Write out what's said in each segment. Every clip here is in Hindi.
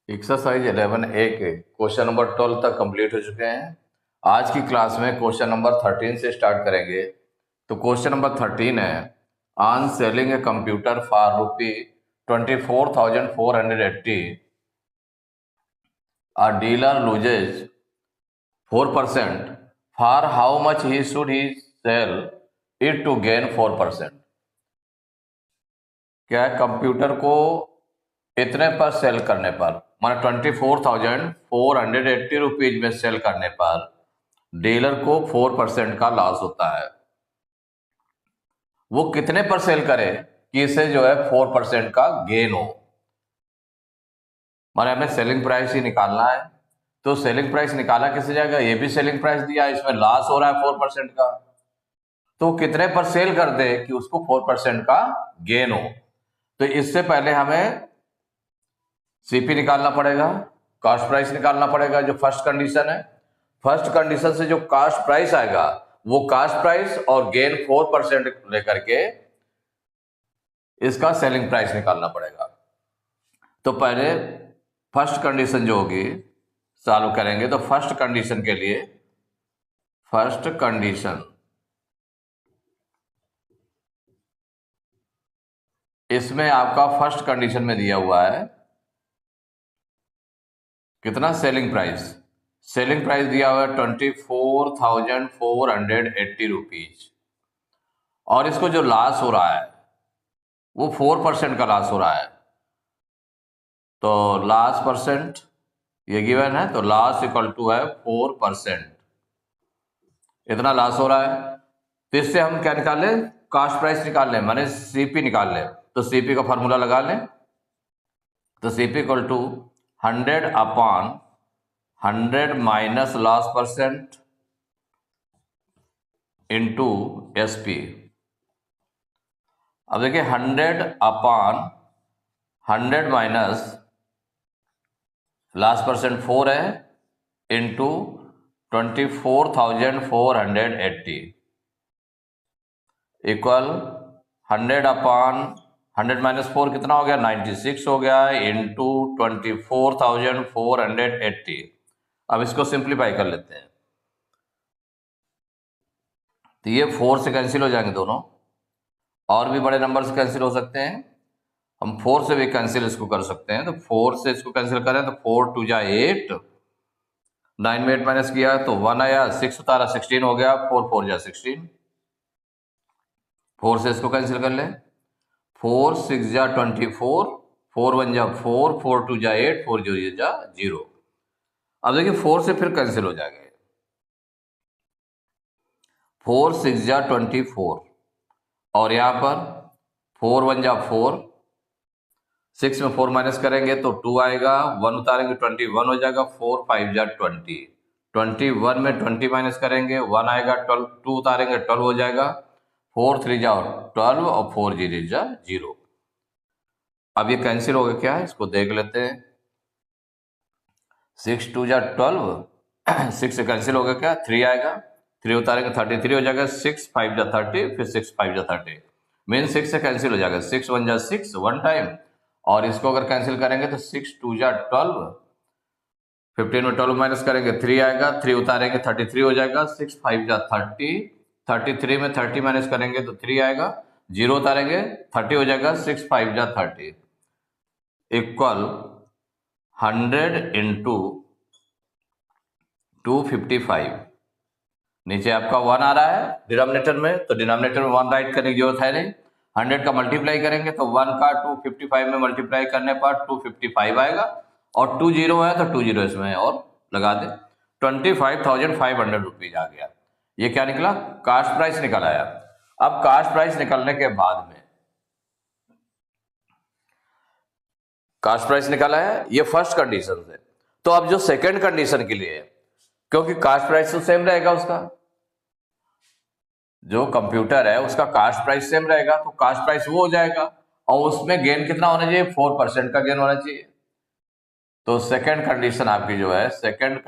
एक्सरसाइज 11A के क्वेश्चन नंबर 12 तक कंप्लीट हो चुके हैं। आज की क्लास में क्वेश्चन नंबर 13 से स्टार्ट करेंगे। तो क्वेश्चन नंबर 13 है, on selling a computer for ₹24,480 a dealer loses 4%, for how much he should he sell it to gain 4%। क्या है, कंप्यूटर को इतने पर सेल करने पर, माना 24,480 रुपीज में सेल करने पर डीलर को 4% का लॉस होता है। वो कितने पर सेल करे कि इसे जो है 4% का गेन हो। माने हमें सेलिंग प्राइस ही निकालना है, तो सेलिंग प्राइस निकाला कैसे जाएगा? ये भी सेलिंग प्राइस दिया, इसमें लॉस हो रहा है 4% का, तो कितने पर सेल कर दे कि उसको 4% का गेन हो। तो इससे पहले हमें सीपी निकालना पड़ेगा, कॉस्ट प्राइस निकालना पड़ेगा, जो फर्स्ट कंडीशन है। फर्स्ट कंडीशन से जो कॉस्ट प्राइस आएगा वो कॉस्ट प्राइस और गेन 4% लेकर के इसका सेलिंग प्राइस निकालना पड़ेगा। तो पहले फर्स्ट कंडीशन जो होगी सॉल्व करेंगे। तो फर्स्ट कंडीशन के लिए, फर्स्ट कंडीशन इसमें आपका फर्स्ट कंडीशन में दिया हुआ है कितना? Selling price. सेलिंग प्राइस दिया हुआ है 24,480 रुपीज, और इसको जो लॉस हो रहा है वो 4% का लॉस हो रहा है। तो लॉस परसेंट ये गिवन है, तो लॉस इक्वल टू है 4%। इतना लॉस हो रहा है, तो इससे हम क्या निकाल लें? कॉस्ट प्राइस निकाल लें, माने सीपी निकाल लें। तो सीपी का फॉर्मूला लगा लें। तो CP equal to 100/100 minus loss percent into SP. अब देखिए 100/100 माइनस लॉस परसेंट 4 है इंटू 24,480 इक्वल 100/100 माइनस 4 कितना हो गया? 96 हो गया, इंटू 24,480। अब इसको सिंप्लीफाई कर लेते हैं, तो ये 4 से कैंसिल हो जाएंगे दोनों, और भी बड़े नंबर से कैंसिल हो सकते हैं। हम 4 से भी कैंसिल इसको कर सकते हैं। तो 4 से इसको कैंसिल करें तो 4 2 जा 8, 9 में 8 माइनस किया तो 1 आया, 6 उतारा 16 हो गया, 4 4 जा 16। 4 से इसको कैंसिल कर ले, 4 6 जा 24, 4 1 जा 4, 4 2 जा 8, 4 0 जा 0। अब देखिए 4 से फिर कैंसिल हो जाएगा, 4 6 जा 24, और यहाँ पर 4 1 जा 4, 6 में 4 माइनस करेंगे तो 2 आएगा, 1 उतारेंगे 21 हो जाएगा, 4 5 जा 20, 21 में 20 माइनस करेंगे 1 आएगा, 12 2 उतारेंगे 12 हो जाएगा, 4 3 जा 12 और 4 0 जा 0। अब ये कैंसिल हो गया, क्या है इसको देख लेते हैं। 6 2 जा 12, 6 से कैंसिल हो गया, क्या 3 आएगा, 3 उतारेंगे 33 हो जाएगा, 6 5 जा 30, फिर 6 5 जा 30, मेन 6 से कैंसिल हो जाएगा, 6 1 जा 6 वन टाइम, और इसको अगर कैंसिल करेंगे तो 6 2 जा 12, 15 में 12 माइनस करेंगे 3 आएगा, 3 उतारेंगे 33 हो जाएगा, 6 5 जा 30, 33 में 30 माइनस करेंगे तो 3 आएगा, 0 उतारेंगे 30 हो जाएगा, 6 5 जा 30 इक्वल 100 इंटू 255। नीचे आपका 1 आ रहा है डिनोमिनेटर में, तो डिनोमिनेटर में 1 राइट करने की जरूरत है नहीं। 100 का मल्टीप्लाई करेंगे तो 1 का 255 में मल्टीप्लाई करने पर 255 आएगा, और 2 0 है तो 2 0 इसमें और लगा दे, 25,500 रुपीज आ गया। ये क्या निकला? कास्ट प्राइस निकल आया। अब कास्ट प्राइस निकलने के बाद में, कास्ट प्राइस निकाला है ये फर्स्ट कंडीशन से। तो अब जो सेकंड कंडीशन के लिए है, क्योंकि कास्ट प्राइस तो सेम रहेगा, उसका जो कंप्यूटर है उसका कास्ट प्राइस सेम रहेगा, तो कास्ट प्राइस वो हो जाएगा, और उसमें गेन कितना होना चाहिए? 4% का गेन होना चाहिए। तो सेकंड कंडीशन आपकी जो है, सेकंड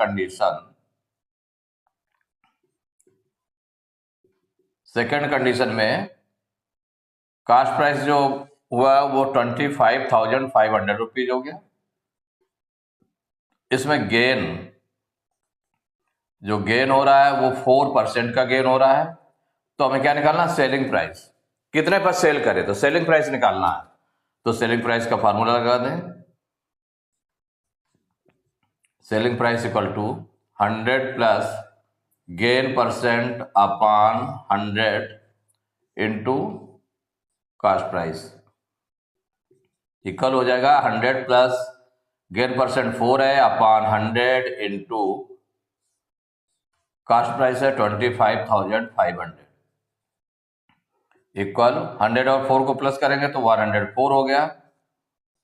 कंडीशन में कास्ट प्राइस जो हुआ वो 25,500 रुपीज हो गया, इसमें गेन, जो गेन हो रहा है वो 4% का गेन हो रहा है। तो हमें क्या निकालना, सेलिंग प्राइस, कितने पर सेल करे, तो सेलिंग प्राइस निकालना है। तो सेलिंग प्राइस का फार्मूला लगा दें, selling price equal to 100 plus gain percent upon 100 into cost price, equal हो जाएगा 100 प्लस गेन परसेंट 4 है अपॉन 100 इंटू कॉस्ट प्राइस है 25,500, इक्वल 100 और 4 को प्लस करेंगे तो 104 हो गया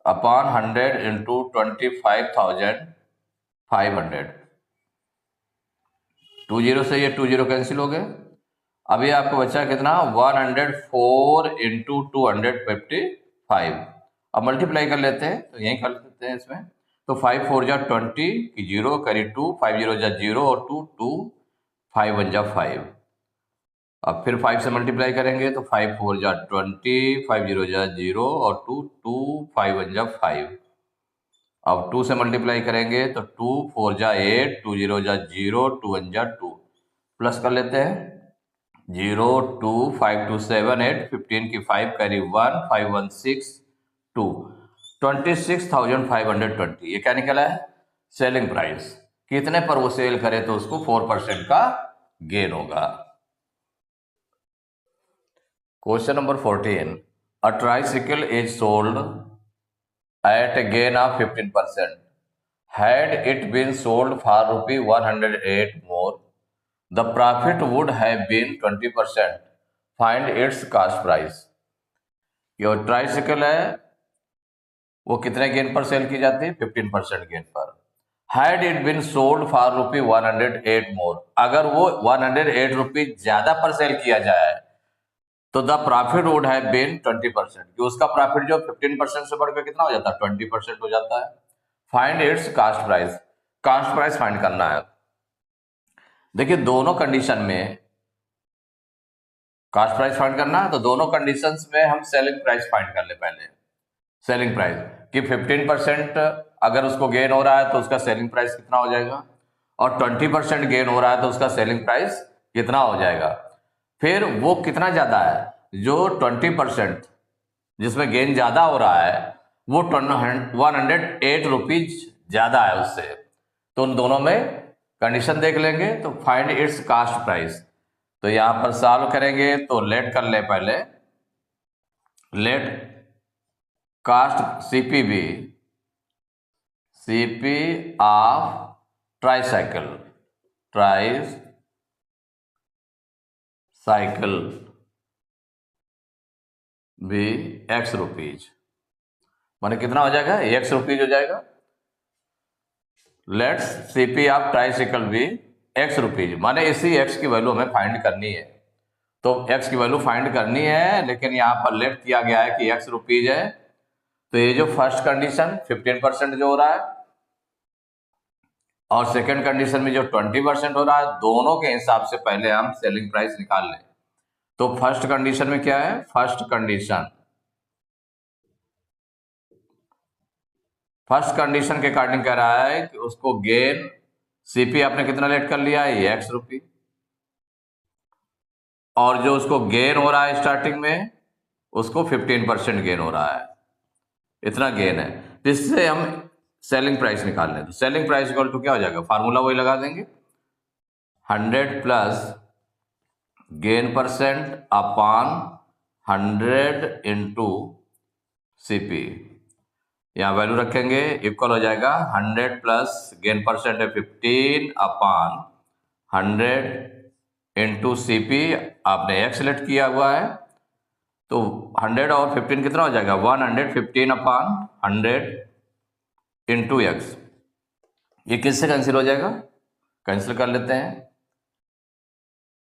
अपॉन 100 इंटू 25,500। 20 से ये 20 कैंसिल हो गए। अभी आपको बचा कितना, 104 इंटू 255। अब मल्टीप्लाई कर लेते हैं, तो यही कर लेते हैं इसमें। तो 5 4 जा 20 की 0 करी 2, 5 0 जा 0 और 2 2, 5 1 जा 5। अब फिर 5 से मल्टीप्लाई करेंगे तो 5 4 जा 20, 5 0 जा 0 और 2 2, 5 1 जा 5। अब 2 से मल्टीप्लाई करेंगे तो 2 4 जा 8, 2 0 जा 0, 2 1 जा 2, प्लस कर लेते हैं 0 2 5 2 7 8, 15 की 5 कैरी 1, 5 1 6 2, 26,520। ये क्या निकला है, सेलिंग प्राइस। कितने पर वो सेल करे तो उसको 4% का गेन होगा। Question number 14, a tricycle is sold at a gain of 15%. Had it been sold for ₹108 more, the profit would have been 20%. Find its cost price. जो ट्राइसिकल है वो कितने गेन पर सेल की जाती है, 15% गेन पर। Had it been sold for ₹108 more, अगर वो 108 रुपीज ज्यादा पर सेल किया जाए तो the profit would have been 20%, कि उसका प्रॉफिट जो 15% से बढ़कर कितना हो जाता है, 20% हो जाता है। Find its cost price, cost price find करना है। देखिए दोनों कंडीशन में कास्ट प्राइस फाइंड करना है, तो दोनों कंडीशंस में हम सेलिंग प्राइस फाइंड कर ले पहले। सेलिंग प्राइस कि 15% अगर उसको गेन हो रहा है तो उसका सेलिंग प्राइस कितना हो जाएगा, और 20% गेन हो रहा है तो उसका सेलिंग प्राइस कितना हो जाएगा। फिर वो कितना ज्यादा है, जो 20% जिसमें गेन ज्यादा हो रहा है वो 108 रुपीज ज्यादा है उससे, तो उन दोनों में कंडीशन देख लेंगे। तो फाइंड इट्स कास्ट प्राइस, तो यहां पर सॉल्व करेंगे तो लेट कर ले पहले, let cost CP be, CP of tricycle, tricycle भी एक्स रुपीज, माने कितना हो जाएगा, एक्स रुपीज हो जाएगा। लेट्स सीपी ऑफ ट्राइसाइकिल भी एक्स रुपीज, माने इसी एक्स की वैल्यू हमें फाइंड करनी है। तो एक्स की वैल्यू फाइंड करनी है, लेकिन यहां पर लेट किया गया है कि एक्स रुपीज है। तो ये जो फर्स्ट कंडीशन 15% जो हो रहा है और सेकंड कंडीशन में जो 20% हो रहा है, दोनों के हिसाब से पहले हम सेलिंग प्राइस निकाल लें। तो फर्स्ट कंडीशन में क्या है, फर्स्ट कंडीशन के अकॉर्डिंग कह रहा है कि उसको गेन सीपी आपने कितना लेट कर लिया है, ये एक्स रुपी, और जो उसको गेन हो रहा है स्टार्टिंग में उसको 15% गेन हो रहा है, इतना गेन है। तो इससे हम सेलिंग प्राइस निकाल लें। तो सेलिंग प्राइस इक्वल टू क्या हो जाएगा, फार्मूला वही लगा देंगे, 100 plus gain percent upon 100 into CP, यहां वैल्यू रखेंगे, इक्वल हो जाएगा 100 प्लस गेन परसेंट है 15 अपॉन 100 इंटू सीपी, आपने एक्स सेलेक्ट किया हुआ है, तो 100 और 15 कितना हो जाएगा, 115 अपॉन 100 इंटू एक्स। ये किससे कैंसिल हो जाएगा, कैंसिल कर लेते हैं।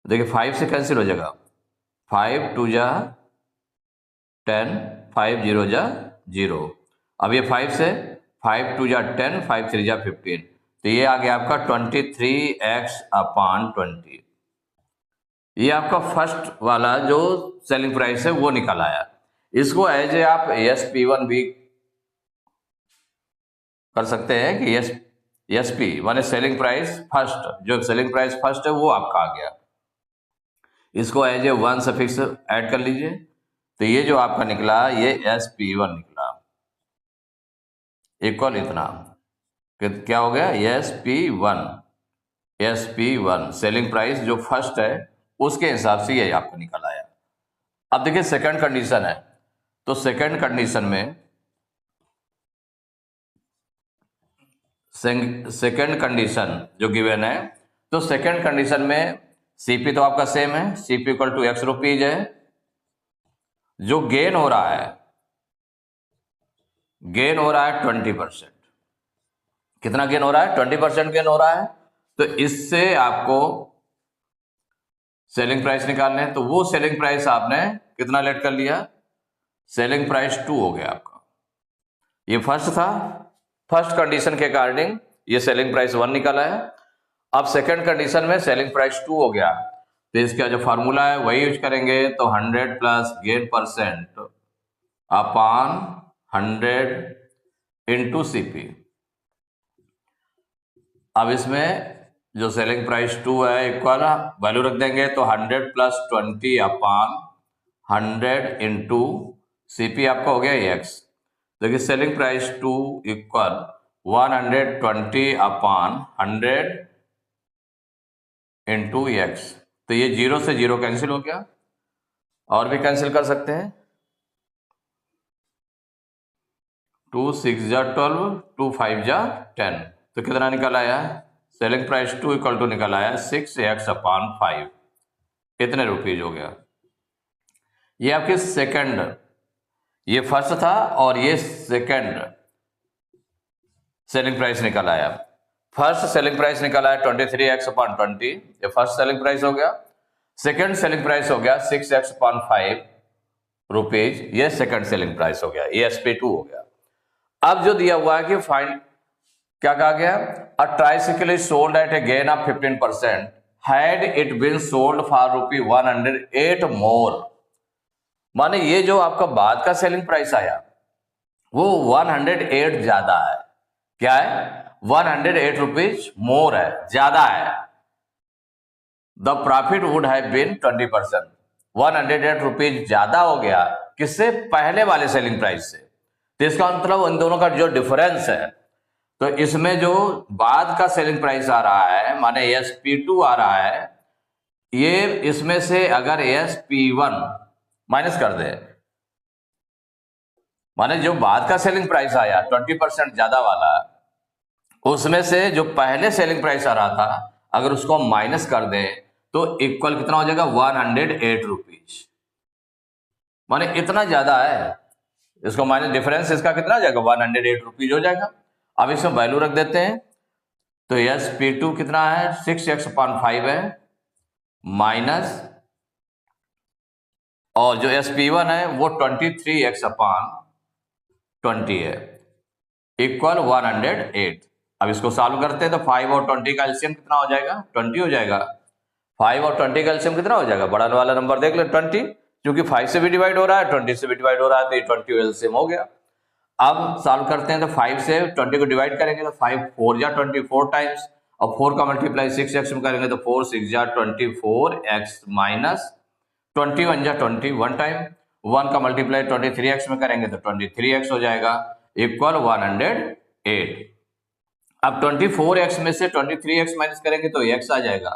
देखिए 5 से कैंसिल हो जाएगा, 5 2 जा 10, 5 0 जा 0। अब ये 5 से 5 2 जा 10, 5 3 जा 15, तो ये आ गया आपका 23x अपॉन 20। ये आपका फर्स्ट वाला जो सेलिंग प्राइस है वो निकल आया। इसको एज ए आप SP1 भी कर सकते हैं कि एसपी माने सेलिंग प्राइस फर्स्ट, जो सेलिंग प्राइस फर्स्ट है वो आपका आ गया। इसको as a one suffix add कर लीजिए, तो ये जो आपका निकला ये SP1 निकला, इक्वल इतना क्या हो गया SP1, SP1 सेलिंग प्राइस जो फर्स्ट है उसके हिसाब से ये आपको निकल आया। अब देखिए सेकंड कंडीशन है, तो सेकंड कंडीशन में सेकंड कंडीशन जो गिवन है, तो सेकंड कंडीशन में सीपी तो आपका सेम है, CP equal to x rupees है। जो गेन हो रहा है, गेन हो रहा है 20%। कितना गेन हो रहा है? 20% गेन हो रहा है। तो इससे आपको सेलिंग प्राइस निकालने हैं, तो वो सेलिंग प्राइस आपने कितना लेट कर लिया? सेलिंग प्राइस 2 हो गया आपका। ये फर्स्ट था, फर्स्ट कंडीशन के अकॉर्डिंग ये सेलिंग प्राइस 1 निकाला है। अब सेकंड कंडीशन में सेलिंग प्राइस 2 हो गया, तो इसका जो फार्मूला है वही यूज करेंगे, तो 100 plus gain percent upon 100 into CP. अब इसमें जो सेलिंग प्राइस 2 है इक्वल वैल्यू रख देंगे, तो 100 प्लस 20 अपॉन 100 इंटू सीपी आपका हो गया एक्स। देखिए selling price 2 equal 120 upon 100 into x. तो ये 0 से 0 कैंसिल हो गया, और भी कैंसिल कर सकते हैं। 2 6 जा 12, 2 5 जा 10, तो कितना निकल आया? सेलिंग प्राइस 2 इक्वल टू निकल आया 6x अपॉन 5, इतने रुपीज हो गया। ये आपके सेकंड, ये फर्स्ट था और ये सेकंड सेलिंग प्राइस निकल आया। फर्स्ट सेलिंग प्राइस निकल आया 23x अपॉन 20, ये फर्स्ट सेलिंग प्राइस हो गया। सेकंड सेलिंग प्राइस हो गया 6x अपॉन 5 रुपीज, ये सेकंड सेलिंग प्राइस हो गया, ये SP2 हो गया। अब जो दिया हुआ है कि फाइंड, क्या कहा गया? A tricycle is sold at a gain of 15% had it been sold for ₹108 more. माने ये जो आपका बाद का सेलिंग प्राइस आया वो 108 ज्यादा है। क्या है? 108 रुपीज मोर है, ज्यादा है। The profit would have been 20%, 108 rupees ज्यादा हो गया किससे? पहले वाले सेलिंग प्राइस से। तो इसका मतलब उन दोनों का जो डिफरेंस है, तो इसमें जो बाद का सेलिंग प्राइस आ रहा है माने SP2 आ रहा है, ये इसमें से अगर SP1 माइनस कर दे, माने जो बाद का सेलिंग प्राइस आया 20% ज्यादा वाला, उसमें से जो पहले सेलिंग प्राइस आ रहा था अगर उसको माइनस कर दे तो इक्वल कितना हो जाएगा? 108 रुपीज। माने इतना ज्यादा है, इसको माइनस डिफरेंस इसका कितना हो जाएगा? 108 रुपीज हो जाएगा। अब इसमें वैल्यू रख देते हैं, तो SP2 कितना है? 6x अपॉन 5 है, माइनस, और जो SP1 है वो 23x अपॉन 20 है, इक्वल 108। अब इसको सॉल्व करते हैं, तो 5 और 20 का एलसीएम कितना हो जाएगा? 20 हो जाएगा। 5 और 20 का एलसीएम कितना हो जाएगा? बड़ा वाला नंबर देख ले 20, क्योंकि 5 से भी डिवाइड हो रहा है, 20 से भी डिवाइड हो रहा है, तो ये 20 एलसीएम हो गया। अब सॉल्व करते हैं, तो 5 से 20 को डिवाइड करेंगे तो 5 4 जा 24 टाइम्स, और 4 का मल्टीप्लाई 6x में करेंगे तो 4 6 जा 24x माइनस 21 जा 21 टाइम, 1 का मल्टीप्लाई 23x में करेंगे तो 23x हो जाएगा, इक्वल 108। अब 24x में से 23x माइनस करेंगे तो x आ जाएगा,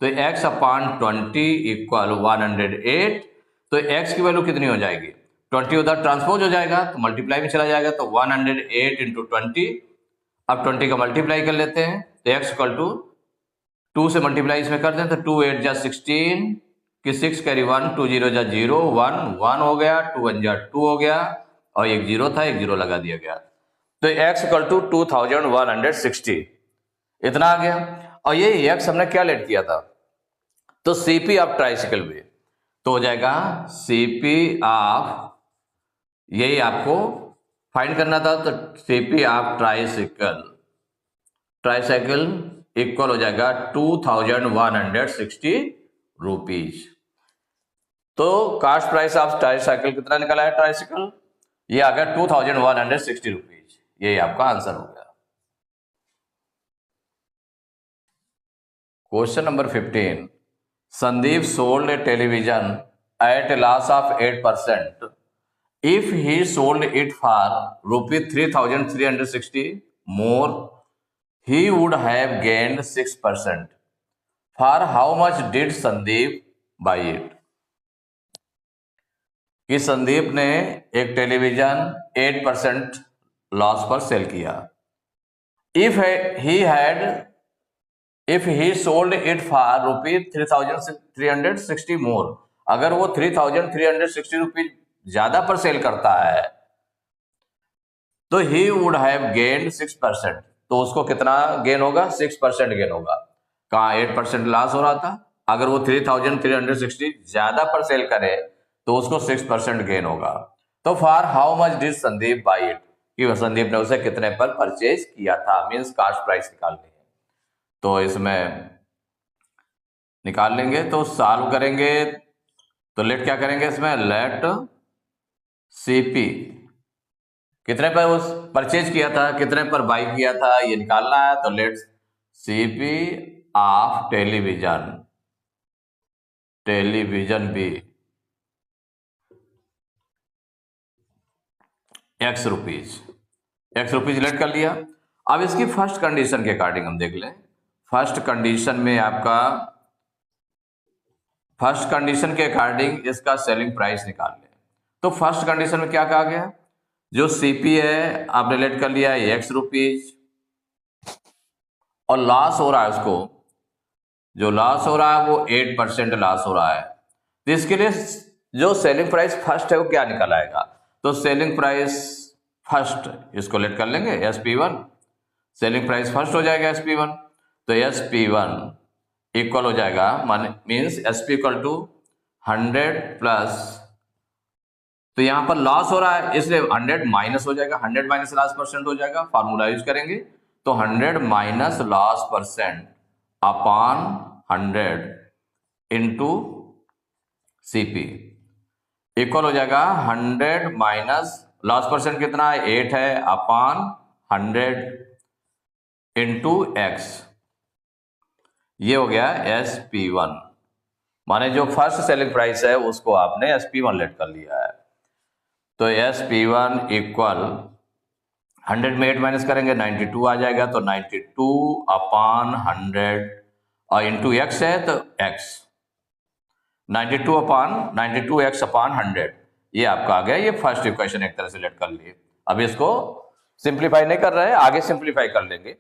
तो x अपॉन 20 इक्वल 108। तो x की वैल्यू कितनी हो जाएगी? 20 उधर ट्रांसपोज हो जाएगा तो मल्टीप्लाई में चला जाएगा, तो 108 इंटू 20। अब 20 का मल्टीप्लाई कर लेते हैं, तो x इक्वल टू 2 से मल्टीप्लाई इसमें कर दें तो 2 8 जा 16 कि 6 कैरी 1, 2 0 जा 0, 1 1 हो गया, 2 1 जा 2 हो गया, और एक 0 था, एक 0 लगा दिया गया, तो x इक्वल टू 2160 इतना आ गया। और ये x हमने क्या लेट किया था? तो CP ऑफ ट्राइसिकल भी तो हो जाएगा CP ऑफ, यही आपको फाइंड करना था, तो CP of tricycle, tricycle equal हो जाएगा 2160 रुपीज। तो कास्ट प्राइस ऑफ ट्राइसाइकिल कितना निकला है? ट्राइसाइकिल ये आ गया 2160 रुपीज, यही आपका आंसर हो गया। Question number 15, Sandeep sold a television at a loss of 8%. If he sold it for rupees 3,360 more, he would have gained 6%. For how much did Sandeep buy it? कि संदीप ने एक टेलीविजन 8% लॉस पर सेल किया। If he sold it for rupees 3,360 more, अगर वो 3,360 रुपीज ज्यादा पर सेल करता है तो he would have gained 6%, तो उसको कितना गेन होगा? 6% गेन होगा। कहाँ 8% लॉस हो रहा था, अगर वो 3,360 ज्यादा पर सेल करे तो उसको 6% गेन होगा। तो for how much did Sandeep by it, कि संदीप ने उसे कितने पर परचेज किया था, मीन्स कास्ट प्राइस निकालनी है। तो इसमें निकाल लेंगे, तो सॉल्व करेंगे तो लेट क्या करेंगे इसमें, लेट सीपी कितने पर उस परचेज किया था, कितने पर बाई किया था, ये निकालना है। तो let CP of television be x rupees let कर लिया। अब इसकी फर्स्ट कंडीशन के अकॉर्डिंग हम देख लें। फर्स्ट कंडीशन में आपका फर्स्ट कंडीशन के अकॉर्डिंग इसका सेलिंग प्राइस निकाल लें। तो फर्स्ट कंडीशन में क्या कहा गया, जो सीपी है आपने लेट कर लिया है एक्स रुपीज, और लॉस हो रहा है उसको, जो लॉस हो रहा है वो 8% लॉस हो रहा है। तो इसके लिए जो सेलिंग प्राइस फर्स्ट है वो क्या निकल आएगा, तो सेलिंग प्राइस फर्स्ट इसको लेट कर लेंगे SP1, सेलिंग प्राइस फर्स्ट हो जाएगा SP1। तो SP1 इक्वल हो जाएगा, means SP equal to 100 plus, तो यहां पर लॉस हो रहा है इसलिए 100 माइनस हो जाएगा, 100 माइनस लॉस परसेंट हो जाएगा, फार्मूला यूज करेंगे। तो 100 minus loss percent upon 100 into CP equal हो जाएगा 100 माइनस लॉस परसेंट कितना है 8 है, अपॉन 100 इंटू एक्स, ये हो गया SP1। माने जो फर्स्ट सेलिंग प्राइस है उसको आपने SP1 लेट कर लिया है। तो SP1 इक्वल 100 में 8 माइनस करेंगे 92 आ जाएगा, तो 92 अपॉन 100 और इंटू एक्स है तो एक्स, 92 एक्स अपॉन 100, ये आपका आ गया। ये फर्स्ट इक्वेशन एक तरह से लेट कर लिए। अब इसको सिंप्लीफाई नहीं कर रहे हैं, आगे सिंप्लीफाई कर लेंगे।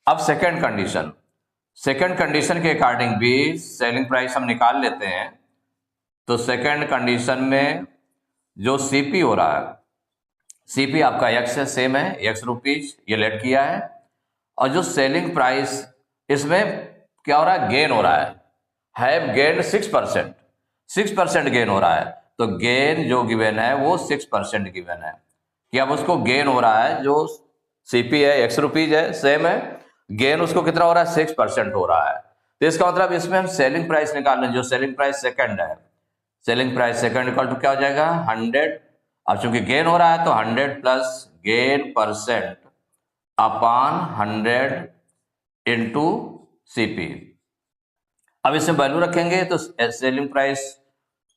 अब सेकंड कंडीशन के अकॉर्डिंग भी सेलिंग प्राइस हम निकाल लेते हैं। तो सेकंड कंडीशन में जो सीपी हो रहा है, सीपी आपका एक्स है, सेम है एक्स रुपीज, ये लेट किया है। और जो सेलिंग प्राइस इसमें क्या हो रहा है, गेन हो रहा है, हैव गेन 6% गेन हो रहा है। तो गेन जो गिवन है वो 6% गिवन है, कि अब उसको गेन हो रहा है, जो सीपी है एक्स रुपीज है, सेम है, गेन उसको कितना हो रहा है 6% हो रहा है। तो इसका मतलब इसमें हम सेलिंग प्राइस निकाल लें, जो सेलिंग प्राइस सेकंड है, selling price second equal to क्या हो जाएगा 100, अब चूंकि गेन हो रहा है तो 100 plus gain percent upon 100 into CP. अब इसमें वैल्यू रखेंगे तो सेलिंग प्राइस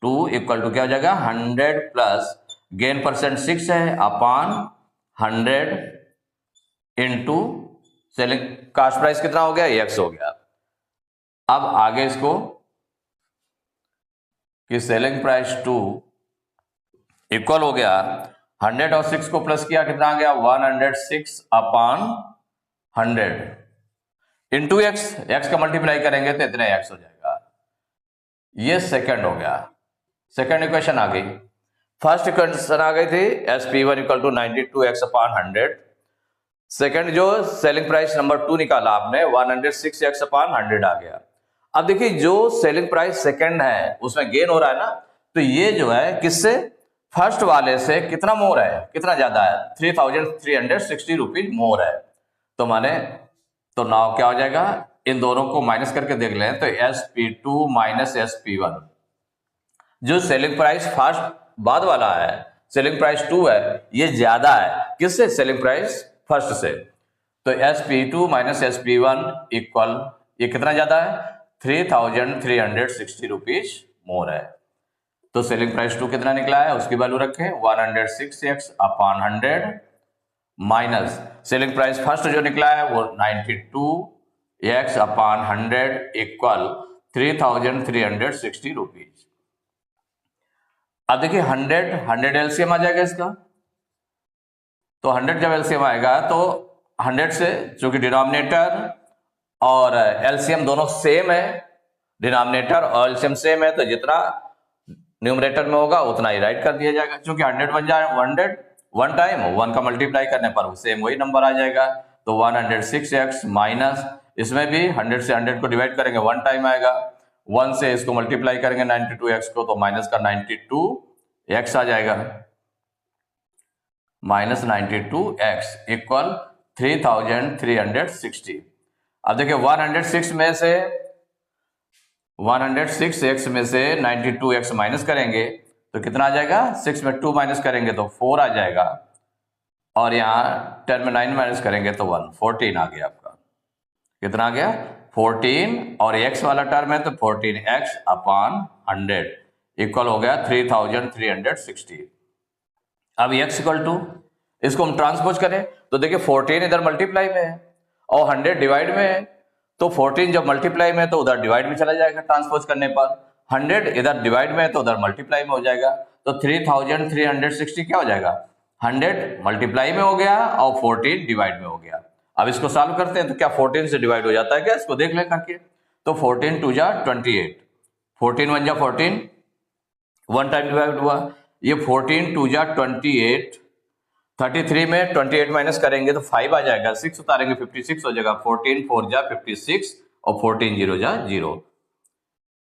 2 इक्वल टू क्या हो जाएगा 100 प्लस गेन परसेंट 6 है upon 100 into selling cost price कितना हो गया, एक्स हो गया। अब आगे इसको कि सेलिंग प्राइस 2 इक्वल हो गया 100 और 6 को प्लस किया कितना आ गया 106 अपॉन 100 इंटू एक्स, एक्स का मल्टीप्लाई करेंगे तो इतने एक्स हो जाएगा। ये सेकंड हो गया, सेकंड इक्वेशन आ गई। फर्स्ट इक्वेशन आ गई थी SP1 equal to 92x upon 100। Second जो सेलिंग प्राइस नंबर 2 निकाला आपने 106x अपॉन 100 आ गया। अब देखिए जो सेलिंग प्राइस सेकंड है उसमें गेन हो रहा है ना, तो ये जो है किससे, फर्स्ट वाले से कितना मोर है, कितना ज्यादा है 3,360 रुपीज मोर है। तो माने तो नाउ क्या हो जाएगा, इन दोनों को माइनस करके देख लें तो SP2 माइनस SP1, जो सेलिंग प्राइस फर्स्ट बाद वाला है सेलिंग प्राइस 2 है, ये ज्यादा है किससे, सेलिंग प्राइस फर्स्ट से। तो SP2 माइनस SP1 इक्वल ये कितना ज्यादा है, 3,360 रुपीज मोर है। तो सेलिंग प्राइस 2 कितना निकला है, उसकी वैल्यू रखें 106x upon 100 minus selling price first जो निकला है वो 92x अपॉन 100 इक्वल 3,360 रुपीज। अब देखिए 100 एलसीएम आ जाएगा इसका, तो 100 जब एलसीएम आएगा तो 100 से, चूंकि डिनोमिनेटर और एलसीएम दोनों सेम है, डिनोमिनेटर और एलसीएम सेम है, तो जितना न्यूमरेटर में होगा उतना ही राइट कर दिया जाएगा। क्योंकि 100 बन जाए 100 वन टाइम, 1 का मल्टीप्लाई करने पर सेम वही नंबर आ जाएगा। तो 106x माइनस, इसमें भी 100 से 100 को डिवाइड करेंगे 1 टाइम आएगा, 1 से इसको मल्टीप्लाई करेंगे 92x को, तो माइनस का 92x आ जाएगा, माइनस 92x इक्वल 3,360। अब देखिए 106 में से 106x में से 92x माइनस करेंगे तो कितना आ जाएगा, 6 में 2 माइनस करेंगे तो 4 आ जाएगा, और यहाँ 10 में 9 माइनस करेंगे तो 1, 14 आ गया आपका। कितना आ गया, 14, और x वाला टर्म है तो 14x अपॉन 100 इक्वल हो गया 3,360। अब x इक्वल टू, इसको हम ट्रांसपोज करें तो देखिए 14 इधर मल्टीप्लाई में है और 100 डिवाइड में है, तो 14 जब मल्टीप्लाई में है तो उधर डिवाइड में चला जाएगा ट्रांसपोज करने पर, 100 इधर डिवाइड में है तो उधर मल्टीप्लाई में हो जाएगा, तो 3,360 क्या हो जाएगा, 100 मल्टीप्लाई में हो गया और 14 डिवाइड में हो गया। अब इसको सॉल्व करते हैं तो क्या 14 से डिवाइड हो जाता है क्या, इसको देख लें करके। तो 14 2 जा 28, 14 1 जा 14, 1 टाइम डिवाइड हुआ, ये 14 2 जा 28, 33 में 28 माइनस करेंगे तो 5 आ जाएगा, 6 उतारेंगे 56 हो जाएगा, 14 4 जा 56 और 14 0 जा 0,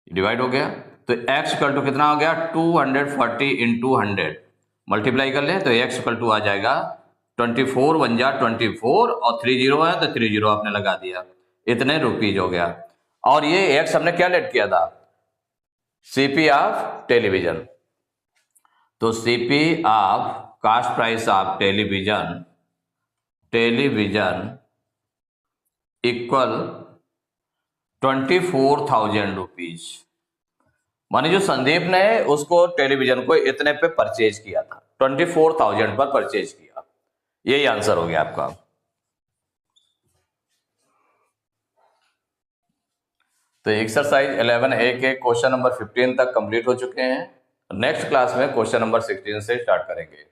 डिवाइड हो गया। तो x इक्वल टू कितना हो गया, 240 इंटू 100 मल्टीप्लाई कर ले तो x इक्वल टू आ जाएगा 24 1 जा 24 और 3 0 है तो 3 0 आपने लगा दिया, इतने रुपीज हो गया। और ये x हमने क्या लेट किया था, सीपी ऑफ टेलीविजन, तो CP of cost price of television equal 24,000 rupees. माने जो संदीप ने उसको टेलीविजन को इतने पे परचेज किया था, 24,000 पर परचेज किया, यही आंसर हो गया आपका। तो एक्सरसाइज 11A के क्वेश्चन नंबर 15 तक कंप्लीट हो चुके हैं। नेक्स्ट क्लास में क्वेश्चन नंबर 16 से स्टार्ट करेंगे।